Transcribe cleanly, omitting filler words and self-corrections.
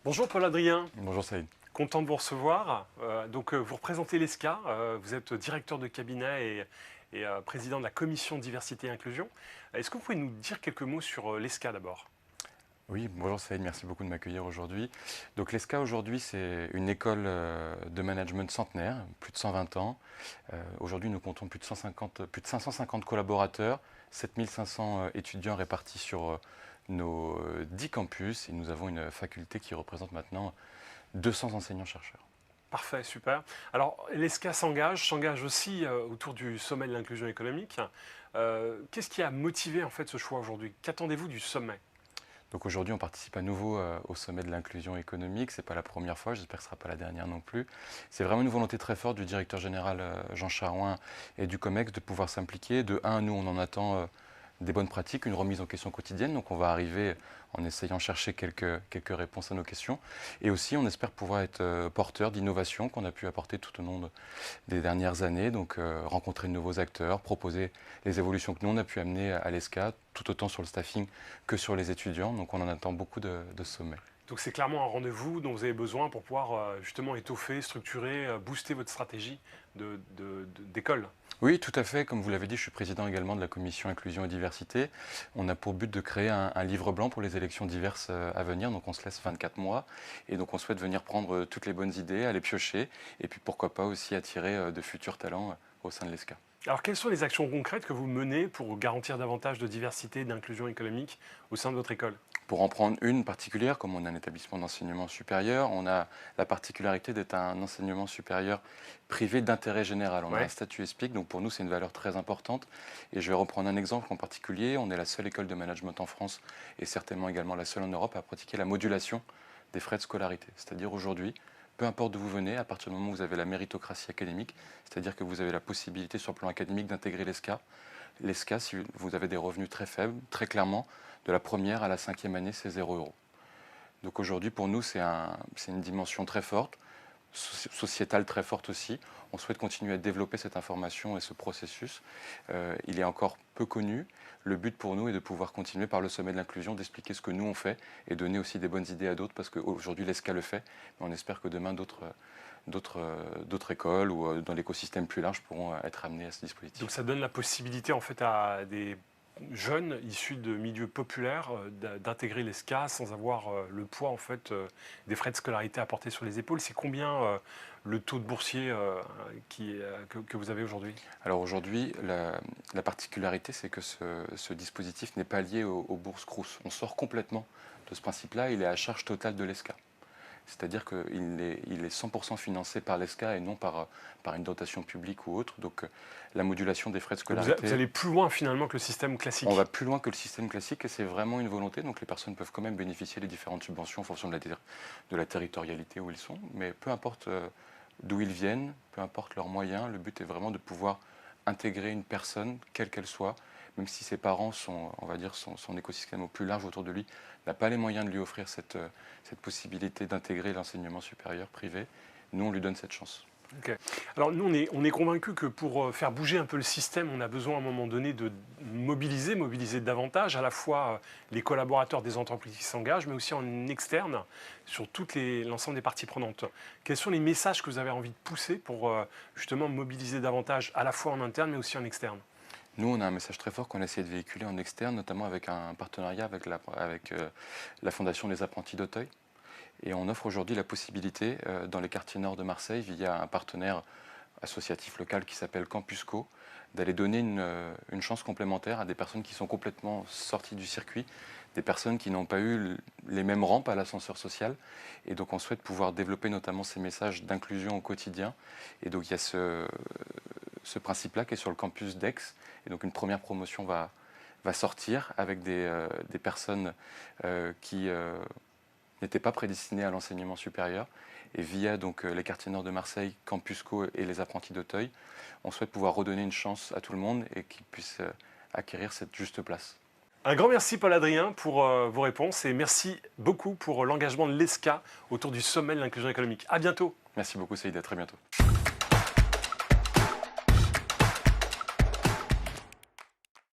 Bonjour Paul-Adrien, Bonjour Saïd. content de vous recevoir. Vous représentez l'ESCA, vous êtes directeur de cabinet et président de la commission diversité et inclusion. Est-ce que vous pouvez nous dire quelques mots sur l'ESCA d'abord? Oui, bonjour Saïd, merci beaucoup de m'accueillir aujourd'hui. Donc l'ESCA aujourd'hui c'est une école de management centenaire, plus de 120 ans. Aujourd'hui nous comptons plus de 550 collaborateurs, 7500 étudiants répartis sur nos 10 campus et nous avons une faculté qui représente maintenant 200 enseignants-chercheurs. Parfait, super. Alors l'ESCA s'engage aussi autour du sommet de l'inclusion économique. Qu'est-ce qui a motivé en fait ce choix aujourd'hui? Qu'attendez-vous du sommet? Donc aujourd'hui, on participe à nouveau au sommet de l'inclusion économique. Ce n'est pas la première fois, j'espère que ce ne sera pas la dernière non plus. C'est vraiment une volonté très forte du directeur général Jean Charouin et du COMEX de pouvoir s'impliquer. De un, nous, on en attend des bonnes pratiques, une remise en question quotidienne. Donc on va arriver en essayant de chercher quelques réponses à nos questions. Et aussi, on espère pouvoir être porteur d'innovations qu'on a pu apporter tout au long des dernières années. Donc rencontrer de nouveaux acteurs, proposer les évolutions que nous, on a pu amener à l'ESCA, tout autant sur le staffing que sur les étudiants. Donc on en attend beaucoup de sommets. Donc c'est clairement un rendez-vous dont vous avez besoin pour pouvoir justement étoffer, structurer, booster votre stratégie d'école. Oui, tout à fait. Comme vous l'avez dit, je suis président également de la commission inclusion et diversité. On a pour but de créer un livre blanc pour les élections diverses à venir. Donc on se laisse 24 mois. Et donc on souhaite venir prendre toutes les bonnes idées, aller piocher. Et puis pourquoi pas aussi attirer de futurs talents au sein de l'ESCA. Alors, quelles sont les actions concrètes que vous menez pour garantir davantage de diversité et d'inclusion économique au sein de votre école? Pour en prendre une particulière, comme on est un établissement d'enseignement supérieur, on a la particularité d'être un enseignement supérieur privé d'intérêt général. On a un statut ESPIC, donc pour nous c'est une valeur très importante. Et je vais reprendre un exemple en particulier. On est la seule école de management en France et certainement également la seule en Europe à pratiquer la modulation des frais de scolarité. C'est-à-dire aujourd'hui, peu importe d'où vous venez, à partir du moment où vous avez la méritocratie académique, c'est-à-dire que vous avez la possibilité sur le plan académique d'intégrer l'ESCA. L'ESCA, si vous avez des revenus très faibles, très clairement, de la première à la 5e année, c'est 0 €. Donc aujourd'hui, pour nous, c'est une dimension très forte, sociétale très forte aussi. On souhaite continuer à développer cette information et ce processus. Il est encore peu connu. Le but pour nous est de pouvoir continuer par le sommet de l'inclusion, d'expliquer ce que nous on fait et donner aussi des bonnes idées à d'autres, parce qu'aujourd'hui l'ESCA le fait, mais on espère que demain d'autres écoles ou dans l'écosystème plus large pourront être amenés à ce dispositif. Donc ça donne la possibilité en fait à des jeunes issus de milieux populaires d'intégrer l'ESCA sans avoir le poids en fait des frais de scolarité à porter sur les épaules. C'est combien le taux de boursiers que vous avez aujourd'hui? Alors aujourd'hui, la particularité, c'est que ce dispositif n'est pas lié aux bourses Crous. On sort complètement de ce principe-là, il est à charge totale de l'ESCA. C'est-à-dire qu'il est 100% financé par l'ESCA et non par une dotation publique ou autre. Donc la modulation des frais de scolarité... Vous allez plus loin finalement que le système classique? On va plus loin que le système classique et c'est vraiment une volonté. Donc les personnes peuvent quand même bénéficier des différentes subventions en fonction de la territorialité où ils sont. Mais peu importe d'où ils viennent, peu importe leurs moyens, le but est vraiment de pouvoir intégrer une personne, quelle qu'elle soit, même si ses parents sont, on va dire, son écosystème au plus large autour de lui, n'a pas les moyens de lui offrir cette possibilité d'intégrer l'enseignement supérieur privé, nous on lui donne cette chance. Okay. Alors nous on est convaincus que pour faire bouger un peu le système, on a besoin à un moment donné de mobiliser davantage à la fois les collaborateurs des entreprises qui s'engagent, mais aussi en externe sur l'ensemble des parties prenantes. Quels sont les messages que vous avez envie de pousser pour justement mobiliser davantage à la fois en interne mais aussi en externe? Nous, on a un message très fort qu'on a essayé de véhiculer en externe, notamment avec un partenariat avec la Fondation des apprentis d'Auteuil. Et on offre aujourd'hui la possibilité, dans les quartiers nord de Marseille, via un partenaire associatif local qui s'appelle Campusco, d'aller donner une chance complémentaire à des personnes qui sont complètement sorties du circuit, des personnes qui n'ont pas eu les mêmes rampes à l'ascenseur social. Et donc on souhaite pouvoir développer notamment ces messages d'inclusion au quotidien. Et donc il y a ce principe-là qui est sur le campus d'Aix. Et donc une première promotion va sortir avec des personnes qui n'étaient pas prédestinées à l'enseignement supérieur. Et via donc, les quartiers nord de Marseille, Campusco et les apprentis d'Auteuil, on souhaite pouvoir redonner une chance à tout le monde et qu'ils puissent acquérir cette juste place. Un grand merci Paul-Adrien pour vos réponses et merci beaucoup pour l'engagement de l'ESCA autour du sommet de l'inclusion économique. À bientôt. Merci beaucoup Saïd, à très bientôt.